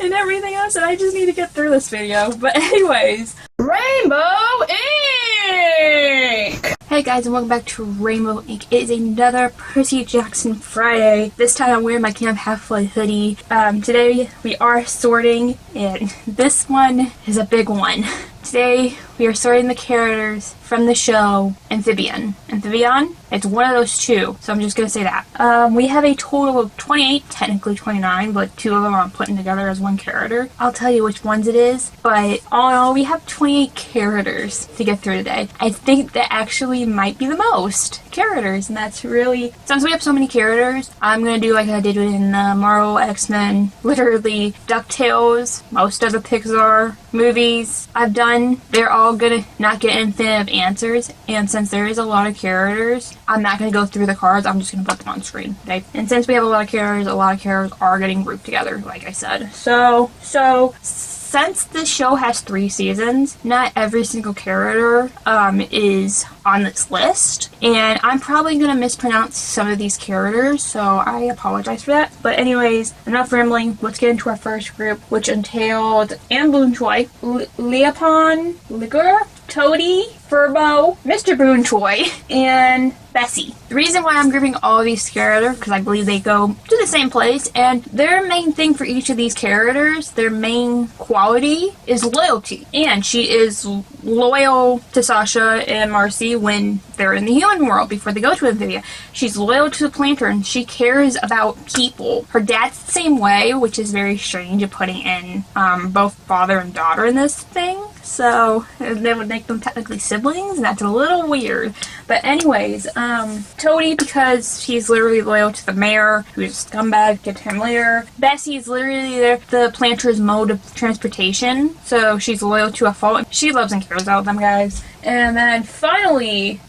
and everything else, and I just need to get through this video. But anyways, Rainbow Ink! Hey guys, and welcome back to Rainbow Ink. It is another Percy Jackson Friday. This time I'm wearing my Camp Half-Blood hoodie. Today we are sorting, and this one is a big one. Today we are sorting the characters from the show Amphibian. Amphibian? It's one of those two, so I'm just gonna say that. We have a total of 28, technically 29, but two of them are putting together as one character. I'll tell you which ones it is, but all in all, we have 28 characters to get through today. I think that actually might be the most characters, and that's really, since we have so many characters, I'm gonna do like I did in Marvel, X-Men, literally DuckTales, most of the Pixar movies I've done. They're all gonna not get infinite answers, and since there is a lot of characters, I'm not going to go through the cards, I'm just going to put them on screen, okay? And since we have a lot of characters are getting grouped together, like I said. So since this show has 3 seasons, not every single character is on this list, and I'm probably going to mispronounce some of these characters, so I apologize for that. But anyways, enough rambling, let's get into our first group, which entailed Anne Boonchoy, Leopon, Ligur, Toady, Furbo, Mr. Boonchoy, and Bessie. The reason why I'm grouping all of these characters, because I believe they go to the same place, and their main thing for each of these characters, their main quality is loyalty. And she is loyal to Sasha and Marcy when they're in the human world before they go to Amphibia. She's loyal to the planter and she cares about people. Her dad's the same way, which is very strange of putting in both father and daughter in this thing. So that would make them technically siblings, and that's a little weird. But anyways, Toady, because she's literally loyal to the mayor, who's a scumbag, get to him later. Bessie is literally the planter's mode of transportation, so she's loyal to a fault. She loves and cares about them guys. And then finally,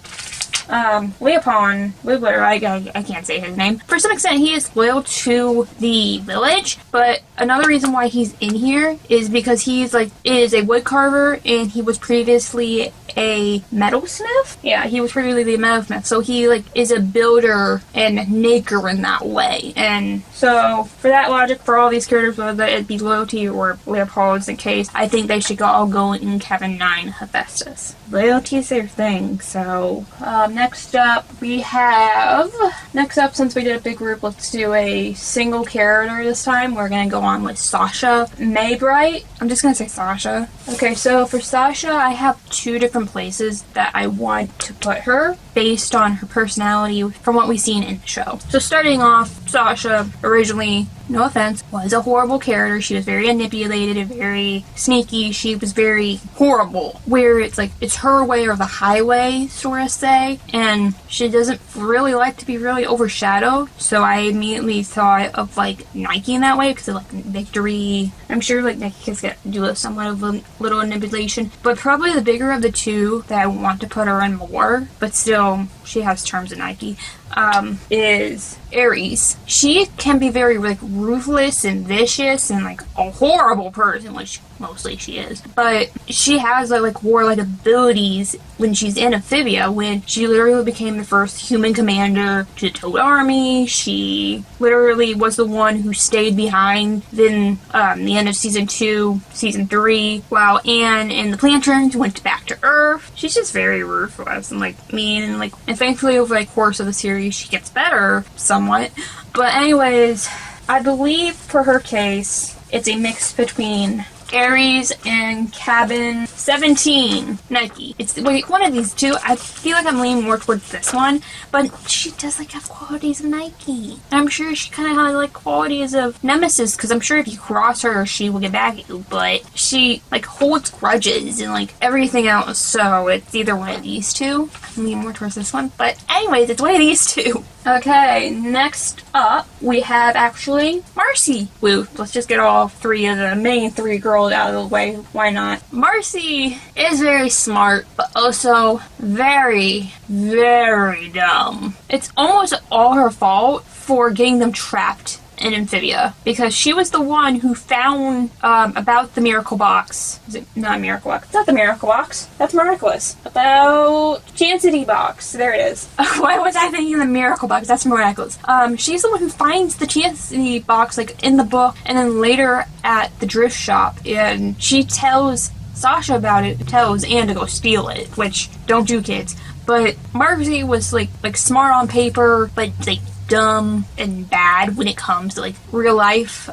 Leopon, I can't say his name. For some extent, he is loyal to the village, but another reason why he's in here is because is a wood carver, and he was previously a metalsmith. Yeah, he was previously a metalsmith, so he is a builder and maker in that way. And so, for that logic, for all these characters, whether it be loyalty or Leopold's in case, I think they should all go in Kevin 9 Hephaestus. Loyalty is their thing. So next up, since we did a big group, let's do a single character this time. We're gonna go on with Sasha Maybright. I'm just gonna say Sasha. Okay, so for Sasha, I have 2 different places that I want to put her based on her personality from what we've seen in the show. So starting off, Sasha originally, no offense, was a horrible character. She was very manipulated and very sneaky. She was very horrible, where it's her way or the highway, sort of say, and she doesn't really like to be really overshadowed. So I immediately thought of Nike in that way, because of Victory. I'm sure Nike can do somewhat of a little manipulation, but probably the bigger of the two that I want to put her in more, but still she has terms of Nike, is Aries. She can be very ruthless and vicious and a horrible person, which mostly she is, but she has warlike abilities when she's in Amphibia, when she literally became the first human commander to the Toad Army. She literally was the one who stayed behind in the end of season 2, season 3, while Anne and the Planterns went back to Earth. She's just very ruthless and mean, and thankfully over the course of the series she gets better somewhat. But anyways, I believe for her case it's a mix between Aries and Cabin 17 Nike. It's one of these two. I feel like I'm leaning more towards this one, but she does have qualities of Nike. And I'm sure she kind of has qualities of Nemesis, because I'm sure if you cross her, she will get back at you. But she holds grudges and everything else. So it's either one of these two. I'm leaning more towards this one. But anyways, it's one of these two. Okay, next up we have actually Marcy. Woo. Let's just get all 3 of the main 3 girls out of the way. Why not? Marcy is very smart, but also very, very dumb. It's almost all her fault for getting them trapped in Amphibia, because she was the one who found about the miracle box. Is it not miracle box? It's not the miracle box. That's miraculous. About Chancity box. There it is. Why was I thinking the miracle box? That's miraculous. She's the one who finds the Chancity box like in the book, and then later at the drift shop, and she tells Sasha about it, tells Anne to go steal it, which don't do, kids. But Marcy was like smart on paper, but like dumb and bad when it comes to like real life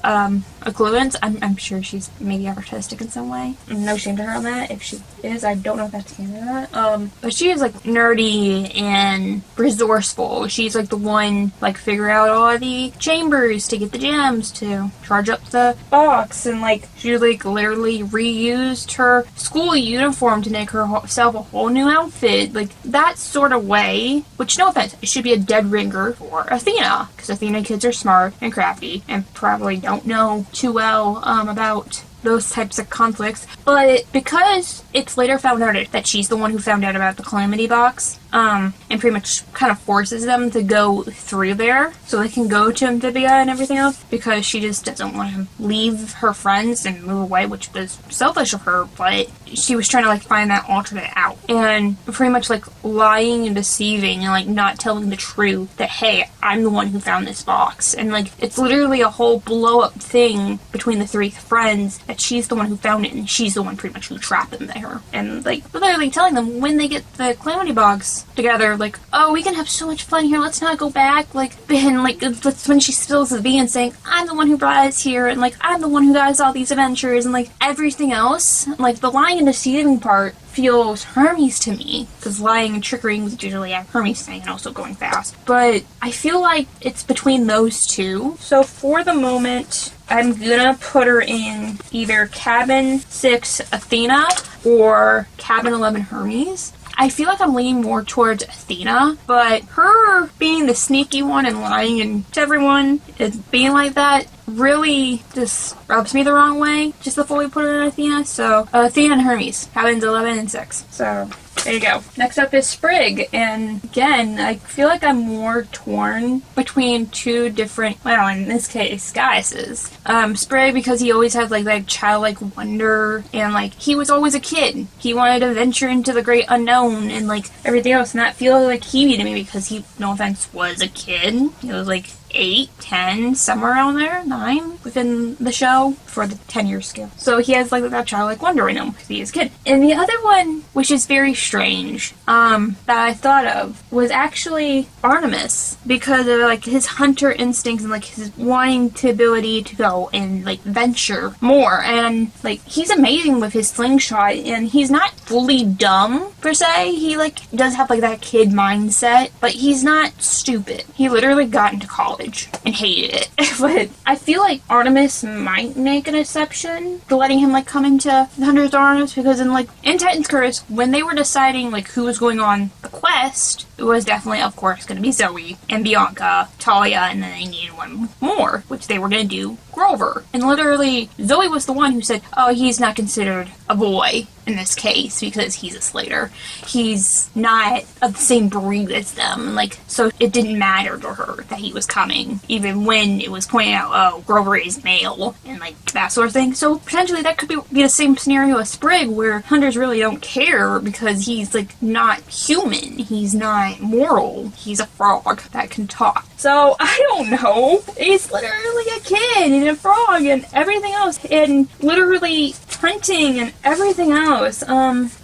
equivalents. I'm sure she's maybe artistic in some way. No shame to her on that. If she is, I don't know if that's the end of that. But she is like nerdy and resourceful. She's like the one like figure out all the chambers to get the gems to charge up the box, and like she like literally reused her school uniform to make herself a whole new outfit, like that sort of way. Which, no offense, it should be a dead ringer for Athena, because Athena kids are smart and crafty and probably don't know too well about those types of conflicts. But because it's later found out that she's the one who found out about the Calamity box, and pretty much kind of forces them to go through there so they can go to Amphibia and everything else, because she just doesn't want to leave her friends and move away, which was selfish of her, but she was trying to like find that alternate out, and pretty much like lying and deceiving and like not telling the truth that, hey, I'm the one who found this box, and like it's literally a whole blow up thing between the three friends that she's the one who found it and she's the one pretty much who trapped them there, and like literally telling them when they get the Calamity box together, like, oh, we can have so much fun here, let's not go back, like, and like that's when she spills the beans saying, I'm the one who brought us here, and like I'm the one who got us all these adventures, and like everything else, like the lying and deceiving part feels Hermes to me, because lying and trickery is usually a Hermes thing and also going fast, but I feel like it's between those two. So for the moment, I'm gonna put her in either Cabin 6 Athena or Cabin 11 Hermes. I feel like I'm leaning more towards Athena, but her being the sneaky one and lying and to everyone and being like that really just rubs me the wrong way, just before we put her in Athena. So Athena and Hermes, Cabins 11 and 6. So there you go. Next up is Sprig, and again, I feel like I'm more torn between two different, well, in this case, guises. Sprig, because he always had like that childlike wonder, and like he was always a kid. He wanted to venture into the great unknown and like everything else, and that feels like Hebe to me, because he, no offense, was a kid. He was like 8, 10, somewhere around there, 9 within the show for the 10-year scale. So he has like that childlike wonder in him because he is a kid. And the other one, which is very strange, that I thought of was actually Artemis, because of like his hunter instincts and like his wanting to ability to go and like venture more. And like he's amazing with his slingshot, and he's not fully dumb per se. He like does have like that kid mindset, but he's not stupid. He literally got into college and hated it. But I feel like Artemis might make an exception to letting him like come into the Hunter's Arms, because in Titan's Curse, when they were deciding like who was going on the quest, it was definitely, of course, going to be Zoe and Bianca, Talia, and then they needed one more, which they were going to do Grover. And literally, Zoe was the one who said, oh, he's not considered a boy in this case because he's a Slater. He's not of the same breed as them. Like, so it didn't matter to her that he was coming, even when it was pointed out, oh, Grover is male, and like that sort of thing. So potentially that could be the same scenario as Sprig, where hunters really don't care because he's like not human. He's not moral. He's a frog that can talk. So I don't know. He's literally a kid and a frog and everything else, and literally hunting and everything else.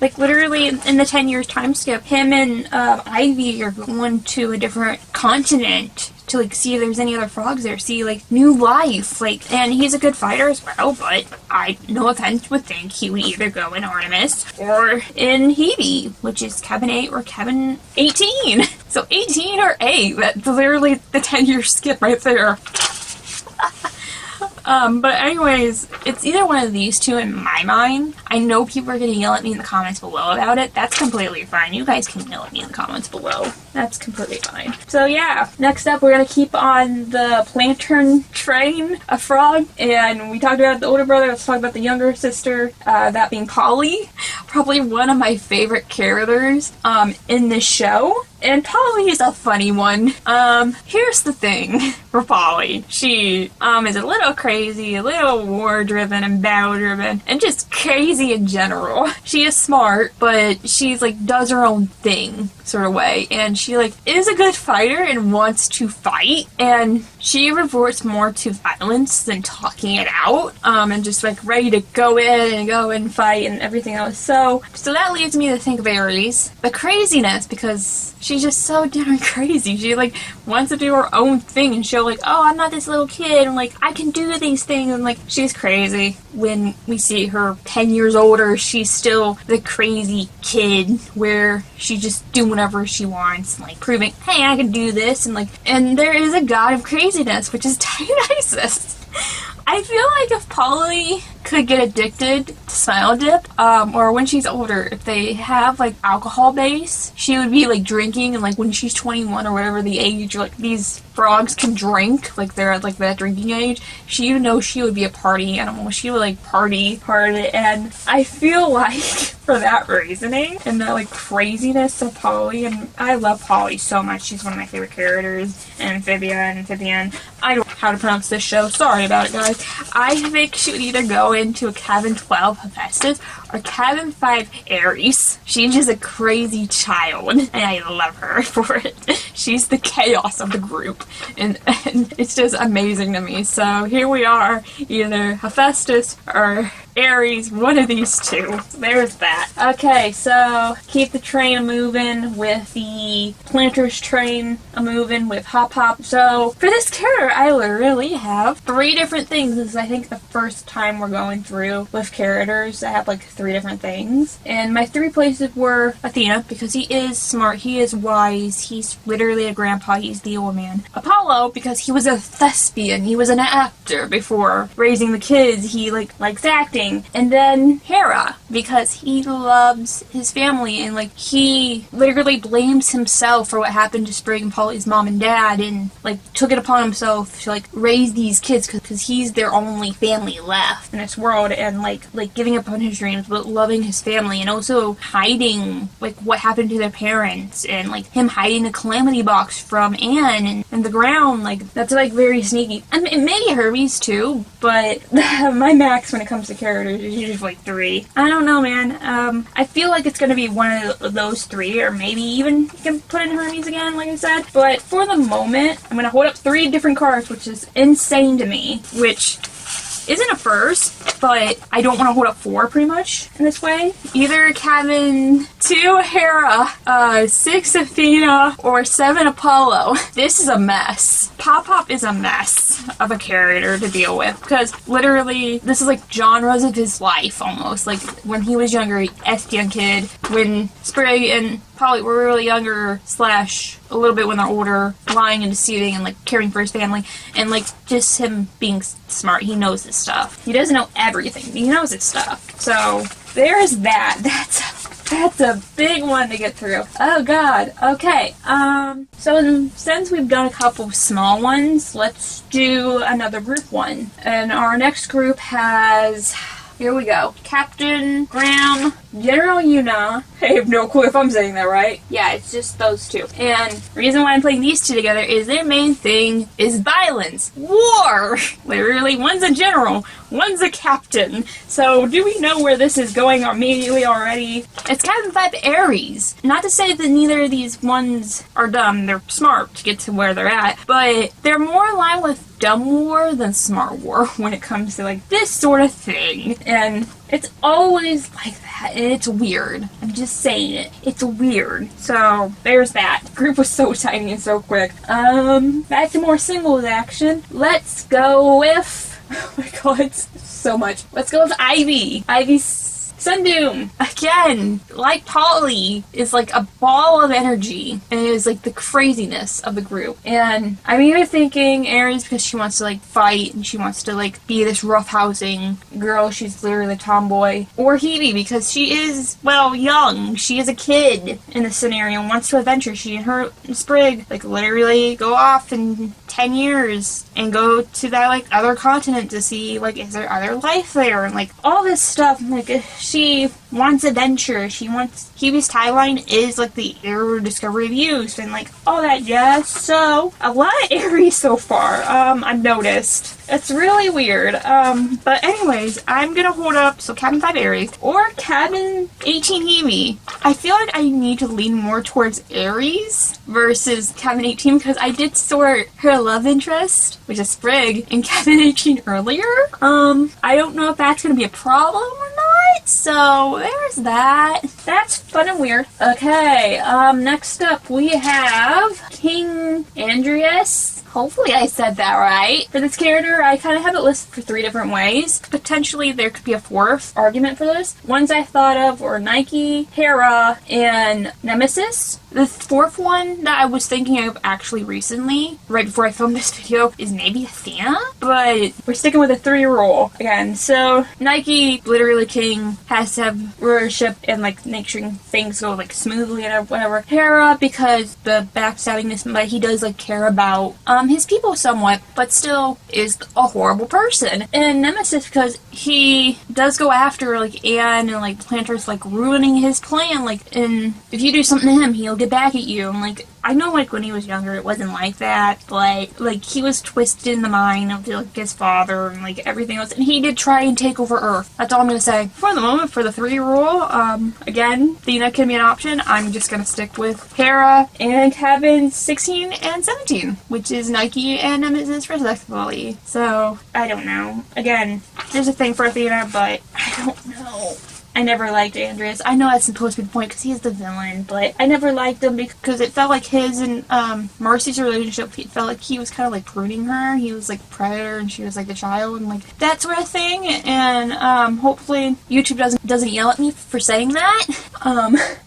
Like literally in the 10 years time skip, him and Ivy are going to a different continent to like see if there's any other frogs there, see like new life, like, and he's a good fighter as well, but I, no offense, would think he would either go in Artemis or in Hebe, which is Cabin 8 or Cabin 18. So 18 or 8, that's literally the 10-year skip right there. But anyways, it's either one of these two in my mind. I know people are going to yell at me in the comments below about it. That's completely fine. You guys can yell at me in the comments below. That's completely fine. So yeah, next up we're gonna keep on the planter train of Frog, and we talked about the older brother, let's talk about the younger sister, that being Polly. Probably one of my favorite characters in this show. And Polly is a funny one. Here's the thing for Polly. She is a little crazy, a little war-driven and battle-driven, and just crazy in general. She is smart, but she's like does her own thing sort of way, and she like is a good fighter and wants to fight, and she resorts more to violence than talking it out, and just like ready to go in and fight and everything else. So that leads me to think of Aries, the craziness, because she's just so damn crazy. She like wants to do her own thing and show like, oh, I'm not this little kid and like I can do these things, and like she's crazy. When we see her 10 years older, she's still the crazy kid where she just do whatever she wants, like proving, hey, I can do this, and like, and there is a god of craziness, which is Dionysus. I feel like if Polly could get addicted to Smile Dip, or when she's older, if they have like alcohol base, she would be like drinking, and like when she's 21 or whatever the age, like these frogs can drink, like they're at like that drinking age, she would be a party animal. She would like party, and I feel like for that reasoning and that like craziness of Polly, and I love Polly so much. She's one of my favorite characters. Amphibia and Amphibian. I don't know how to pronounce this show. Sorry about it, guys. I think she would either go into a Cabin 12 Hephaestus or Cabin 5 Aries. She's just a crazy child, and I love her for it. She's the chaos of the group, and it's just amazing to me. So here we are, either Hephaestus or Aries, one of these two. There's that. Okay, so keep the train moving with the planters train moving with Hop Hop. So for this character, I literally have 3 different things. This is, I think, the first time we're going through with characters. I have like 3 different things. And my 3 places were Athena, because he is smart, he is wise, he's literally a grandpa, he's the old man. Apollo, because he was a thespian, he was an actor before raising the kids, he likes acting. And then Hera, because he loves his family, and like he literally blames himself for what happened to Sprig and Polly's mom and dad, and like took it upon himself to like raise these kids because he's their only family left in this world, and like giving up on his dreams but loving his family, and also hiding like what happened to their parents, and like him hiding the calamity box from Anne and the ground. Like that's like very sneaky. And maybe Hermes too, but my max when it comes to characters is usually 3. I don't know, man. I feel like it's gonna be one of those 3, or maybe even you can put in Hermes again, like I said. But for the moment, I'm gonna hold up 3 different cards, which is insane to me, which isn't a first, but I don't want to hold up 4 pretty much in this way. Either Cabin 2 Hera, 6 Athena, or 7 Apollo. This is a mess. Pop Pop is a mess of a character to deal with, because literally this is like genres of his life almost. Like when he was younger, espion kid, when Sprig and Polly were really younger, / a little bit when they're older, lying and deceiving and like caring for his family, and like just him being smart. He knows his stuff. He doesn't know everything, but he knows his stuff. So there's that. That's a big one to get through. Oh god. Okay. So since we've done a couple of small ones, let's do another group one. And our next group has, here we go, Captain Graham, General Yuna. I have no clue if I'm saying that right. Yeah, it's just those 2. And the reason why I'm putting these 2 together is their main thing is violence. War! Literally, one's a general, one's a captain. So do we know where this is going immediately already? It's Cabin 5 Aries. Not to say that neither of these ones are dumb, they're smart to get to where they're at, but they're more in line with dumb war than smart war when it comes to like this sort of thing. And it's always like that, and it's weird. I'm just saying it. It's weird. So there's that. The group was so tiny and so quick. Back to more singles action. Let's go with, oh my god, so much. Let's go with Ivy. Ivy's Sundoom, again, like Polly, is like a ball of energy and is like the craziness of the group. And I'm either thinking Aries because she wants to like fight and she wants to like be this roughhousing girl, she's literally a tomboy, or Hebe because she is, well, young. She is a kid in this scenario and wants to adventure. She and her Sprig like literally go off in 10 years and go to that like other continent to see like is there other life there and like all this stuff. Like she wants adventure. She wants Hebe's tagline is like the discovery of youth and like all that jazz. So a lot of Aries so far. I've noticed. It's really weird. But anyways, I'm gonna hold up so Cabin 5 Aries or Cabin 18 Hebe. I feel like I need to lean more towards Aries versus Cabin 18 because I did sort her love interest, which is Sprig, in Cabin 18 earlier. I don't know if that's gonna be a problem or not. So there's that. That's fun and weird. Okay, next up we have King Andreas. Hopefully I said that right. For this character, I kind of have it listed for 3 different ways. Potentially there could be a 4th argument for this. Ones I thought of were Nike, Hera, and Nemesis. The 4th one that I was thinking of actually recently, right before I filmed this video, is maybe Athena. But we're sticking with a 3 rule again. So Nike, literally king, has to have rulership and like make sure things go like smoothly and whatever. Hera, because the backstabbingness, but he does like care about his people somewhat, but still is a horrible person. And Nemesis, because he does go after like Anne and like Planter's like ruining his plan, like, and if you do something to him, he'll get back at you. And like, I know like when he was younger it wasn't like that, but like he was twisted in the mind of like his father and like everything else, and he did try and take over Earth. That's all I'm gonna say. For the moment, for the 3 rule, again, Athena can be an option. I'm just gonna stick with Hera and Cabin 16 and 17, which is Nike and Nemesis respectively. So, I don't know. Again, there's a thing for Athena, but I don't know. I never liked Andreas. I know that's supposed to be the point because he's the villain, but I never liked him because it felt like his and Marcy's relationship, it felt like he was kind of like pruning her. He was like predator and she was like the child and like that sort of thing. And hopefully YouTube doesn't yell at me for saying that.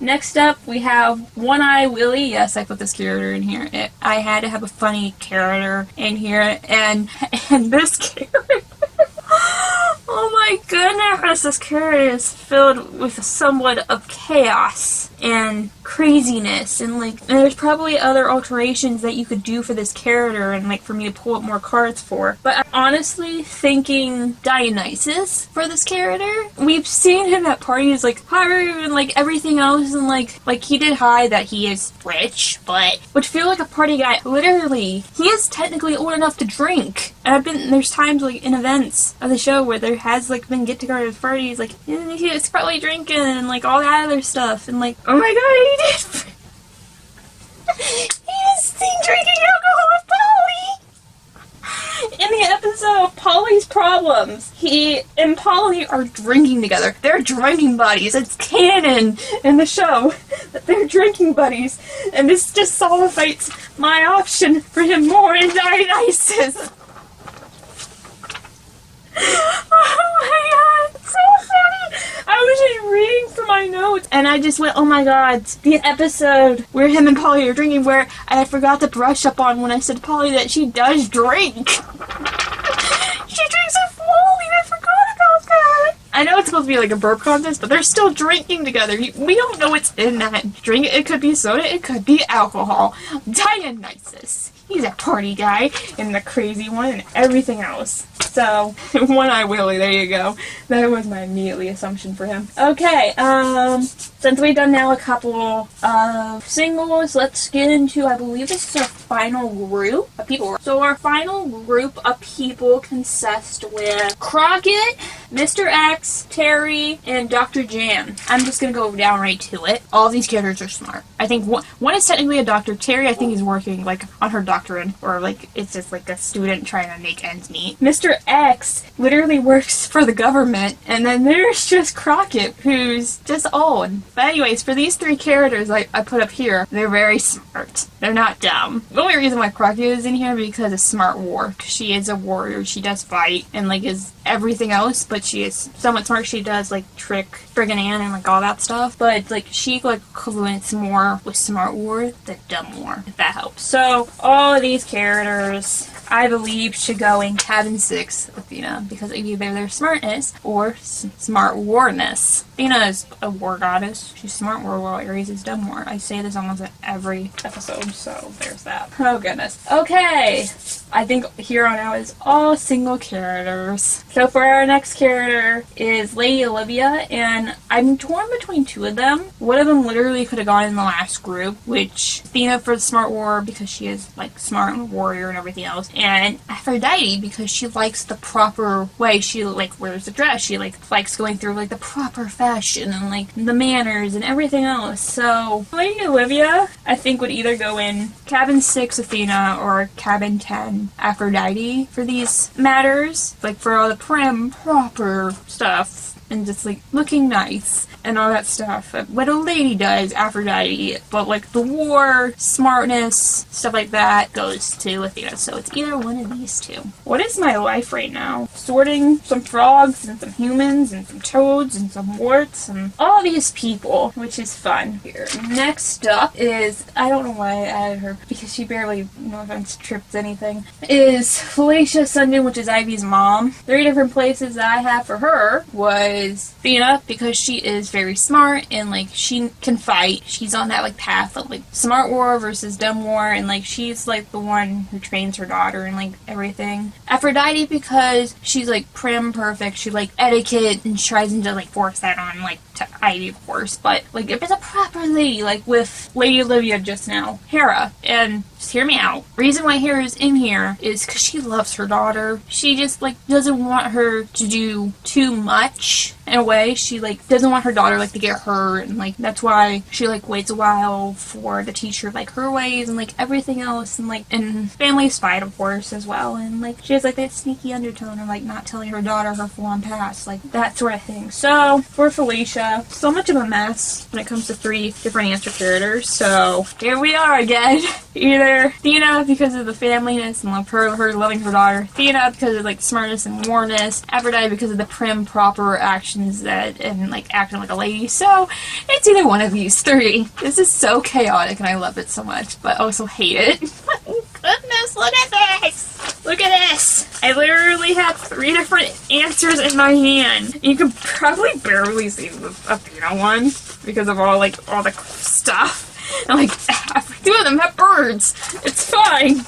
Next up we have One Eye Willie. Yes, I put this character in here. I had to have a funny character in here, and this character. Oh my goodness, this character is filled with somewhat of chaos and craziness, and like there's probably other alterations that you could do for this character and like for me to pull up more cards for. But I'm honestly thinking Dionysus for this character. We've seen him at parties like Haru and like everything else, and like he did hide that he is rich, but would feel like a party guy. Literally, he is technically old enough to drink. And there's times like in events of the show where there has like been get-together parties, like he's probably drinking and like all that other stuff, and like, oh my god, he is seen drinking alcohol with Polly! In the episode Polly's Problems, he and Polly are drinking together. They're drinking buddies. It's canon in the show that they're drinking buddies, and this just solidifies my option for him more in Dionysus. Oh my god, so funny! I was just reading through my notes and I just went, oh my god, the episode where him and Polly are drinking, where I forgot to brush up on when I said to Polly that she does drink. She drinks a Foley, I forgot about that! I know it's supposed to be like a burp contest, but they're still drinking together. We don't know what's in that drink. It could be soda, it could be alcohol. Dionysus. He's a party guy, and the crazy one, and everything else. So, One Eye Willie, there you go. That was my immediately assumption for him. Okay, since we've done now a couple of singles, let's get into, I believe this is our final group of people. So our final group of people consists with Crockett, Mr. X, Terry, and Dr. Jan. I'm just gonna go down right to it. All of these characters are smart. I think one is technically a doctor. Terry, I think, is working like on her doctorate, or like it's just like a student trying to make ends meet. Mr. X literally works for the government, and then there's just Crockett, who's just old. But anyways, for these 3 characters I put up here, they're very smart. They're not dumb. The only reason why Crockett is in here is because of smart war. She is a warrior. She does fight and like is everything else, but but she is somewhat smart. She does like trick friggin' Anne and like all that stuff, but like she like confluence more with Smart War than Dumb War, if that helps. So all of these characters I believe should go in Cabin 6 Athena, because either their smartness or smart warness. Athena is a war goddess. She's smart war, while Ares is dumb war. I say this almost in every episode, so there's that. Oh goodness. Okay, I think here on out is all single characters. So for our next character is Lady Olivia, and I'm torn between two of them. One of them literally could have gone in the last group, which Athena for the smart war because she is like smart and warrior and everything else, and Aphrodite because she likes the proper way. She like wears the dress. She like likes going through like the proper fashion and like the manners and everything else. So Lady Olivia, I think, would either go in Cabin 6 Athena or Cabin 10 Aphrodite for these matters, like for all the prim, proper stuff and just like looking nice and all that stuff. What a lady does, Aphrodite, but like the war, smartness, stuff like that goes to Athena. So it's either one of these two. What is my life right now? Sorting some frogs and some humans and some toads and some warts and all these people, which is fun. Here. Next up is, I don't know why I added her because she barely, no offense, trips anything, is Felicia Sundin, which is Ivy's mom. 3 different places that I have for her was Athena, because she is very smart and like she can fight. She's on that like path of like smart war versus dumb war, and like she's like the one who trains her daughter and like everything. Aphrodite because she's like prim, perfect. She like etiquette and she tries to like force that on like to Ivy, of course, but like if it's a proper lady, like with Lady Olivia just now, Hera, and just hear me out. Reason why Hera's in here is because she loves her daughter. She just like doesn't want her to do too much. In a way, she like doesn't want her daughter like to get hurt, and like that's why she like waits a while for to teach her like her ways and like everything else, and like and family's fight of course as well, and like she has like that sneaky undertone of like not telling her daughter her full-on past, like that sort of thing. So for Felicia, so much of a mess when it comes to 3 different answer characters. So here we are again. Either Athena because of the familyness and love her loving her daughter, Athena because of like smartness and warmness, Aphrodite because of the prim proper actions that and like acting like a lady. So it's either one of these 3. This is so chaotic and I love it so much, but also hate it. Goodness, look at this! Look at this! I literally have 3 different answers in my hand. You can probably barely see the Athena one because of all the stuff. And like 2 of them have birds. It's fine.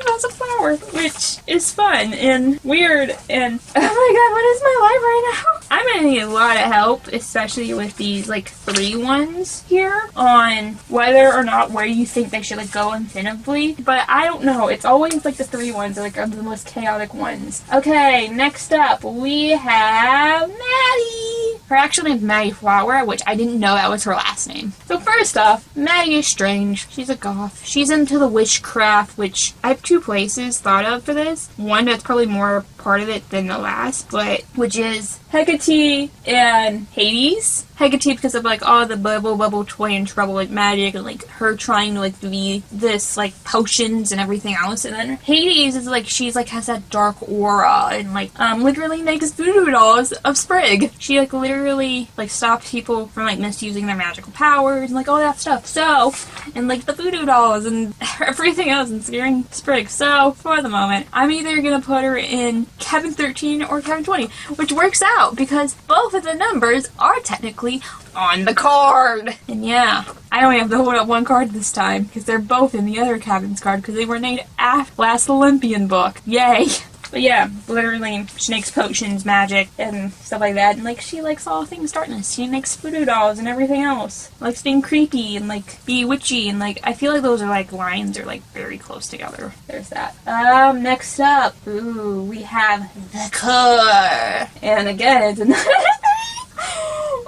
That's a flower, which is fun and weird, and oh my god, what is my life right now? I'm gonna need a lot of help, especially with these like 3 ones here, on whether or not where you think they should like go infinitively. But I don't know. It's always like the 3 ones are the most chaotic ones. Okay, next up we have Maddie. Her actual name's Maddie Flower, which I didn't know that was her last name. So first off, Maddie is strange. She's a goth. She's into the witchcraft, which I have 2 places thought of for this. One that's probably more part of it than the last, but which is Hecate and Hades. Hecate because of like all the bubble toy and trouble like magic and like her trying to like be this like potions and everything else, and then Hades is like she's like has that dark aura and like literally makes voodoo dolls of Sprig. She like literally like stops people from like misusing their magical powers and like all that stuff. So and like the voodoo dolls and everything else and scaring Sprig. So for the moment I'm either gonna put her in Cabin 13 or Cabin 20, which works out because both of the numbers are technically on the card. And yeah, I only have to hold up 1 card this time because they're both in the other cabin's card because they were named after last Olympian book. Yay! But yeah, literally, she makes potions, magic, and stuff like that. And like, she likes all things darkness. She makes voodoo dolls and everything else. Likes being creepy and like be witchy, and like I feel like those are like lines are like very close together. There's that. Next up, ooh, we have the core. And again, it's another.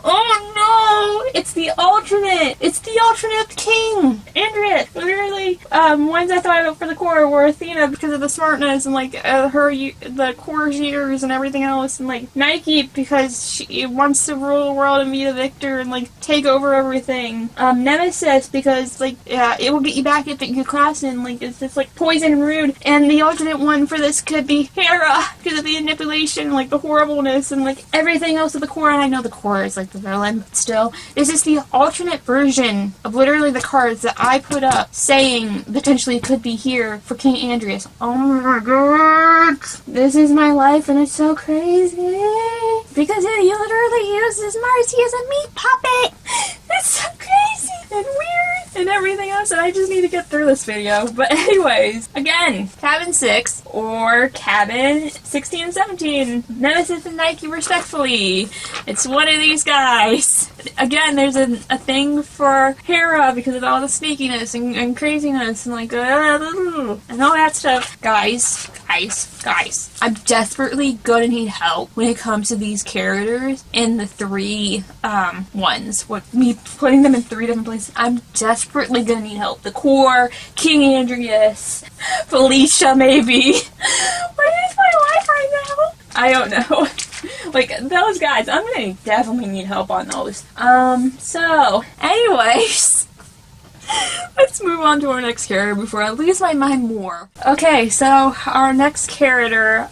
Oh no! it's the alternate. It's the alternate king. Andrea, literally, ones I thought of for the core were Athena because of the smartness and like the core's years and everything else, and like Nike because she wants to rule the world and be the victor and like take over everything. Nemesis because like it will get you back into your class and like it's just like poison and rude. And the alternate one for this could be Hera because of the manipulation, like the horribleness and like everything else of the core. And I know the core is like the villain, but still, this is the alternate version of literally the cards that I put up saying potentially it could be here for King Andreas. Oh my god, this is my life and it's so crazy because he literally uses Marcy as a meat puppet. It's so crazy and weird and everything else, and I just need to get through this video. But anyways, again, cabin 6 or cabin 16 and 17, Nemesis and Nike respectfully. It's one of these guys. Again, there's a thing for Hera because of all the sneakiness and craziness and like and all that stuff. Guys, I'm desperately gonna need help when it comes to these characters in the 3 ones. With me putting them in 3 different places, I'm desperately gonna need help. The core, King Andreas, Felicia maybe. What is my life right now? I don't know. Like, those guys, I'm gonna definitely need help on those. So, anyways, let's move on to our next character before I lose my mind more. Okay, so our next character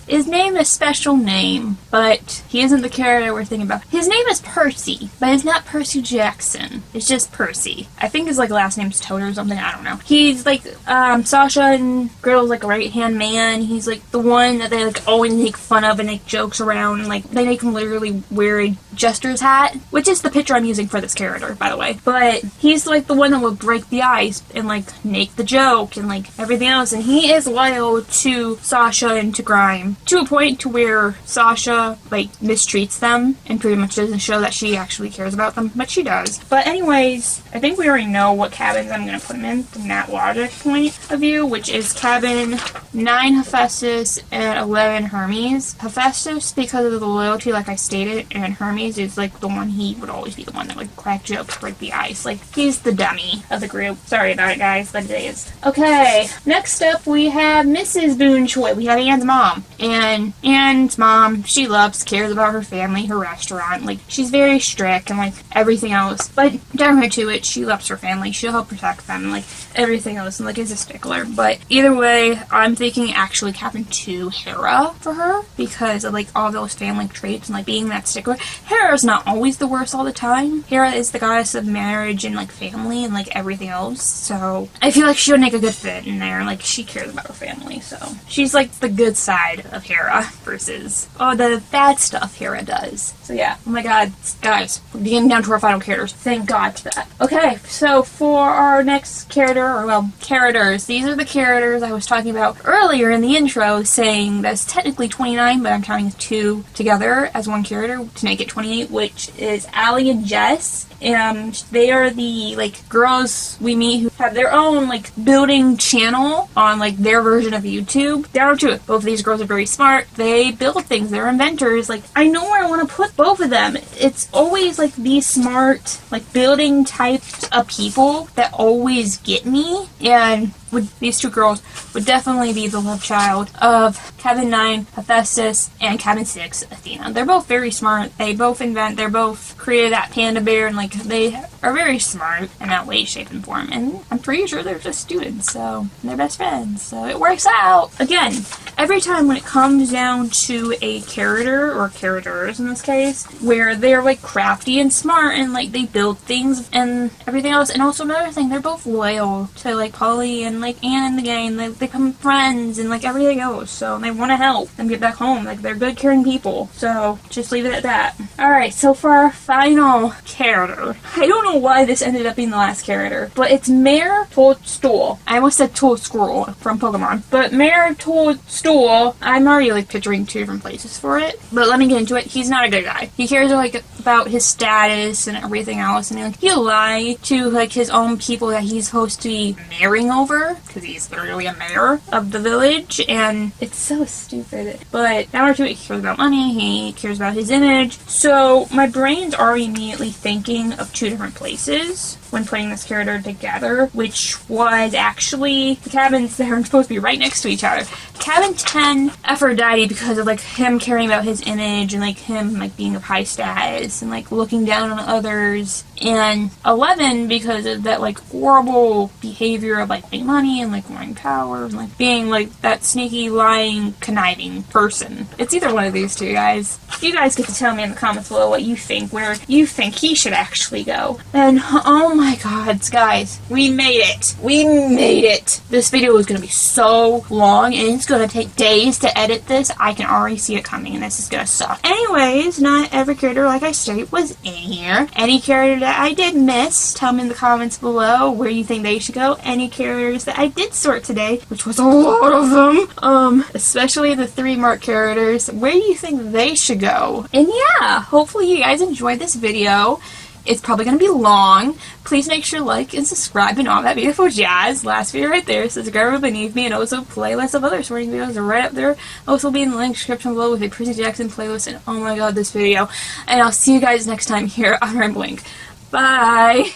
is named a special name, but he isn't the character we're thinking about. His name is Percy, but it's not Percy Jackson. It's just Percy. I think his like last name's Toad or something. I don't know. He's like Sasha and Gretel's like a right-hand man. He's like the one that they like always make fun of and make jokes around. And, like they make him literally wear a jester's hat, which is the picture I'm using for this character, by the way. But he's like the one that will break the ice and like make the joke and like everything else, and he is loyal to Sasha and to Grime to a point to where Sasha like mistreats them and pretty much doesn't show that she actually cares about them, but she does. But anyways, I think we already know what cabins I'm going to put him in from that logic point of view, which is cabin 9 Hephaestus and 11 Hermes. Hephaestus because of the loyalty like I stated, and Hermes is like the one, he would always be the one that would crack jokes, break the ice, like he's the dummy of the group. Sorry about it, guys, but it is. Okay, next up we have Mrs. Boone Choi. We have Anne's mom. And Anne's mom, she cares about her family, her restaurant. Like, she's very strict and, like, everything else. But down her to it, she loves her family. She'll help protect them, like, everything else, and, like, is a stickler. But either way, I'm thinking actually cabin 2 Hera for her because of, like, all those family traits and, like, being that stickler. Hera's not always the worst all the time. Hera is the goddess of marriage and, like, family and like everything else, so I feel like she would make a good fit in there. Like, she cares about her family, so she's like the good side of Hera versus all the bad stuff Hera does. So yeah, oh my god, guys, we're getting down to our final characters. Thank god for that. Okay, so for our next character, or well, characters, these are the characters I was talking about earlier in the intro, saying that's technically 29, but I'm counting 2 together as one character to make it 28, which is Allie and Jess. And they are the, like, girls we meet who have their own, like, building channel on, like, their version of YouTube. Down to it. Both of these girls are very smart. They build things. They're inventors. Like, I know where I want to put both of them. It's always, like, these smart, like, building types of people that always get me. And these 2 girls would definitely be the love child of cabin 9 Hephaestus and cabin 6 Athena. They're both very smart. They both invent. They're both created that panda bear, and like they are very smart in that way, shape, and form. And I'm pretty sure they're just students, so they're best friends. So it works out. Again, every time when it comes down to a character or characters in this case, where they're like crafty and smart and like they build things and everything else, and also another thing, they're both loyal to like Polly and like Anne in the game. They become friends and like everything else, so they want to help them get back home. Like, they're good, caring people. So just leave it at that. Alright, so for our final character, I don't know know why this ended up being the last character, but it's Mare Toadstool. I almost said Toadstool from Pokemon, but Mare Toadstool, I'm already like picturing two different places for it, but let me get into it. He's not a good guy. He cares like about his status and everything else, and like he'll lie to like his own people that he's supposed to be maring over, because he's literally a mayor of the village, and it's so stupid. But number two, he cares about money, he cares about his image. So my brain's already immediately thinking of two different places when putting this character together, which was actually the cabins that are supposed to be right next to each other. Cabin 10, Aphrodite, because of like him caring about his image and like him like being of high status and like looking down on others, and 11 because of that like horrible behavior of like wanting money and like wanting power and like being like that sneaky, lying, conniving person. It's either one of these two, guys. You guys get to tell me in the comments below what you think, where you think he should actually go. And oh my god, guys, we made it. We made it. This video is going to be so long, and it's going to take days to edit this. I can already see it coming, and this is going to suck. Anyways, not every character, like I state, was in here. Any character that I did miss, tell me in the comments below where you think they should go. Any characters that I did sort today, which was a lot of them, especially the 3 marked characters, where do you think they should go? And yeah, hopefully you guys enjoyed this video. It's probably going to be long. Please make sure to like and subscribe and all that beautiful jazz. Last video right there, subscribe beneath me, and also playlists of other sorting videos are right up there. Also be in the link description below with a Percy Jackson playlist, and oh my god, this video. And I'll see you guys next time here on Rambling. Bye!